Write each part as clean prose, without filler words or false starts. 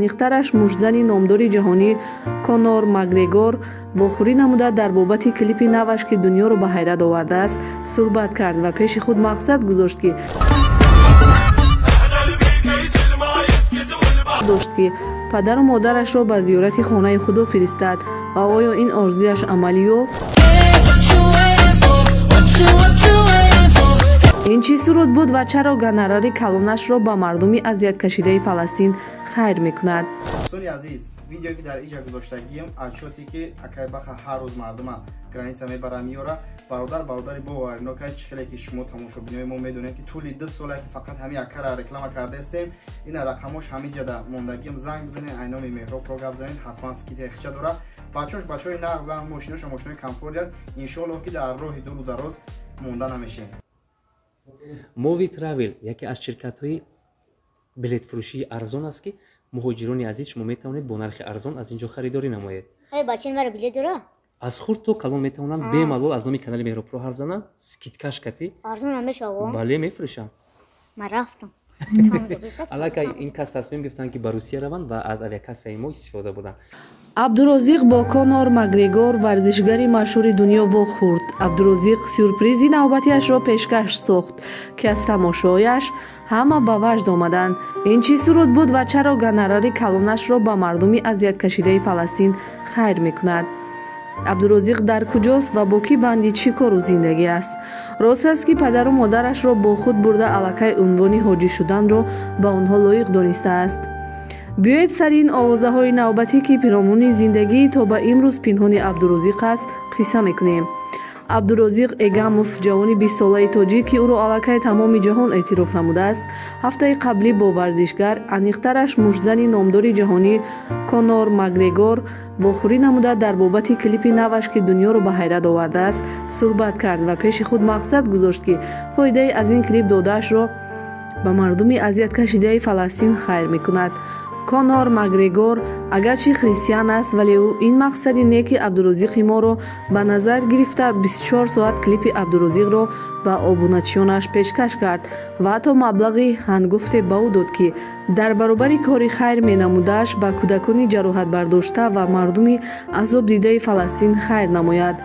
نیخترش مشزن نامداری جهانی کانور مکگریگور واخوری نموده در بابت کلیپ نوش که دنیا رو به حیرت آورده است صحبت کرد و پیش خود مقصد گذاشت که پدر و مادرش را به زیارت خانه خدا فرستد و آیا این آرزویش عملی یافت؟ این چی سرود بود و چرا گنرال کلانش را به مردمی اذیت کشیده فلسطین خیر میکند؟ دوستان عزیز، ویدیویی که در اینجا گذاشتگیم اتشاتی که اکای بخ هر روز مردم گرانیسا میبره میاره برادر باورناک خیلی که شما تماشابینای ما میدونید که طول 2 ساله که فقط همین اکر رکلام کرده استیم. این رقمش همین جدا موندگیم زنگ بزنین اینامی مهراب رو گپ زنین حتما اسکیت اخچا داره بچهای نق زن ماشیناش کامفورت ان شاء الله که در راه دور و دراز مونده نمیشه. مووی تراول یکی از شرکت‌های بلیط فروشی ارزان است که مهاجران عزیز شما میتوانید با نرخ ارزان از اینجا خریداری نمایید. بچه‌ها برای بلیط داره؟ از خورد تو کلان میتونن به ملال از نام کانال مهراب رو حرف زنن سکیتکش کتی ارزان نمیشه آقا؟ بله میفروشن. من رفتم. الکی این کس تصمیم گرفتن که به روسیه روند و از اویاکاسای ما استفاده بودن. عبدالرزیق با کانور مکگریگور ورزشگری مشهور دنیا واخورد. عبدالرزیق سورپریزی نوبتیش را پیشکش ساخت که از تماشایش همه به وجد آمدند. این چی سرود بود و چرا گنرال کلانش را به مردمی اذیت کشیده فلسطین خیر میکند؟ عبدالرزیق در کجاست و با کی بندی چی کار و زندگی است؟ راست است که پدر و مادرش را با خود برده الکی عنوان حاجی شدن را به آنها لایق دانسته است. بیایید سر این آوازه های نوبتی که پیرامون زندگی تا به امروز پنهان عبدالرزیق است قصه میکنیم. عبدالرزیق ایگاموف جوانی 20 ساله تاجیک که او را الکی تمام جهان اعتراف نموده است هفته قبلی با ورزشگر انیخترش مشزن نامداری جهانی کانور مکگریگور واخوری نموده در بابت کلیپ نوش که دنیا رو به حیرت آورده است صحبت کرد و پیش خود مقصد گذاشت که فایده از این کلیپ دادهش را به مردمی اذیت کشیده فلسطین خیر میکند. کانور مکگریگور اگرچه خریستیان است ولی او این مقصد نیک عبدالرزیق ما را به نظر گرفته 24 ساعت کلیپ عبدالرزیق را به آبونچیانش پیشکش کرد و حتی مبلغی هنگفته به او داد که در برابر کاری خیر می نمودش به کودکانی جراحت برداشته و مردمی عذاب دیده فلسطین خیر نماید.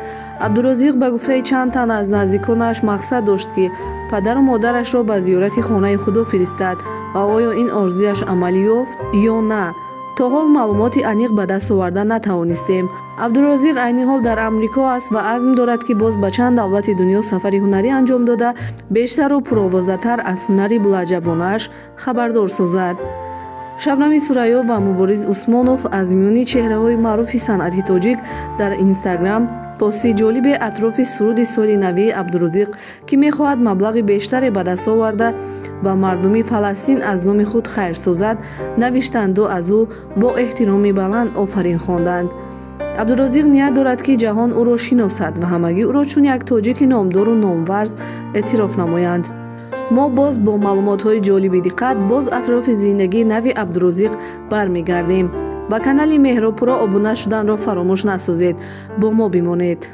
عبدالرزیق به گفته چند تن از نزدیکانش مقصد داشت که پدر و مادرش را به زیارت خانه خدا فرستد و آیا این آرزویش عملی یافت یا نه؟ تا حال معلوماتی عمیق به دست آورده نتوانستیم. عبدالرزیق عین حال در امریکا است و عزم دارد که باز به چند دولت دنیا سفر هنری انجام داده بیشتر و پرآوازه‌تر از هنری بلعجبانه‌اش خبردار سازد. شبنم سوریا و مبارز عثمانوف از میان چهره‌های معروف صنعت تاجیک در اینستاگرام پستی جالب اطراف سرود سال نوی عبدالرزیق که می‌خواهد مبلغ بیشتری به دست آورده و مردمی فلسطین از نام خود خیر سازد نوشتند و از او با احترام بلند آفرین خواندند. عبدالرزیق نیت دارد که جهان او را شناسد و همگی او را چون یک تاجیک نامدار و نامورز اعتراف نمایند. ما باز با معلومات‌های جالب دقت باز اطراف زندگی نوی عبدالرزیق برمیگردیم. با کانال مهراب را ابونه شدن را فراموش نسازید. با ما بمانید.